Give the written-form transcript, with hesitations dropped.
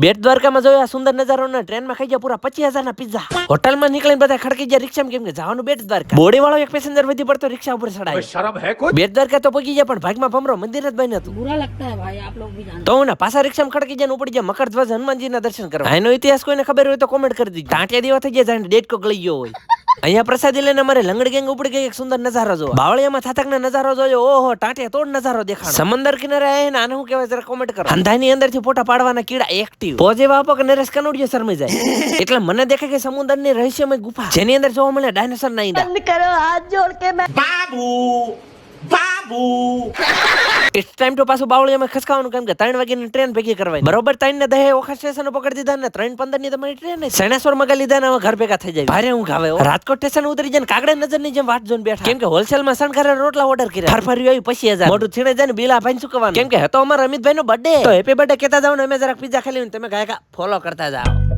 બેટ દ્વારકામાં જોયા સુંદર નજારો ને ટ્રેનમાં ખાઈ ગયા પૂરા 25,000 ના પિઝા. હોટલમાં નીકળીને બધા ખડકી ગયા રિક્ષામાં કેમ કે જવાનું બેટ દ્વારકા. બોડી વાળો એક પેસેન્જર વધી પડતો રિક્ષા ઉપર ચડાય. શરમ હે કોઈ? બેટ દ્વારકા તો પગી ગયા પણ ભાગમાં ભમરો મંદિર જ બન્યું હતું. बुरा लगता है भाई आप लोग भी जानते તો ના પાછા રિક્ષામાં ખડકી ગયા ઉપડી ગયા મકરધ્વજ હનુમાનજીના દર્શન કરવા. આનો ઇતિહાસ કોઈને ખબર હોય તો કોમેન્ટ કરી દીજો. ટાંટિયા દેવા થઈ ગયા જાણે ડેટકો ગળી ગયો હોય. અહીંયા પ્રસાદી લઈને અમારે લંગડ ગેંગ ઉપડી ગઈ એક સુંદર નજારો જોવા. બાવળિયામાં થાતકના નજારો જોયો. ઓહો ટાંટિયા તોડ નજારો દેખાણો. સમંદર કિનારે આવીને આને શું કહેવાય જરા કોમેન્ટ કરો. અંધાની અંદરથી ફોટા પાડવાના કીડા એક્ટિવ. પોઝિટિવ આપો કે નરેશ કનોડિયો શરમાઈ જાય. એટલે મને દેખે કે સમુદ્રની રહસ્યમય ગુફા જેની અંદર જોવા મળે ડાયનાસોર ના ઈંડા. बंद करो हाथ जोड़ के मैं ઇટ્સ ટાઈમ ટુ પાછું બાવળિયામાં ખસકાવાનું કેમ કે 3 વાગ્યાની ટ્રેન ભેગી કરવાની. બરોબર 3 ને 10 ઓખા સ્ટેશન પકડી દીધા ને 3:15 ની તમારી ટ્રેન સૈનાસોર મગા લીધા ને ઘર ભેગા થઈ જાય. ભારે ઊંઘ આવે. રાજકોટ સ્ટેશન ઉતરી જાય કાગડે નજરની જેમ વાટ જોઈને બેઠા કેમ કે હોલસેલમાં સણકારે રોટલા ઓર્ડર કર્યા. ફરફરી આવી 25,000 મોટું થીણે જાય ને બિલ આ ભાઈ ચૂકવવાનું કેમ કે હતો અમારા અમિતભાઈ નો બર્થડે. તો હેપી બર્થડે કહેતા જાવ ને અમે જરાક પિઝા ખાલી તમે ગાયકા ફોલો કરતા જાઓ.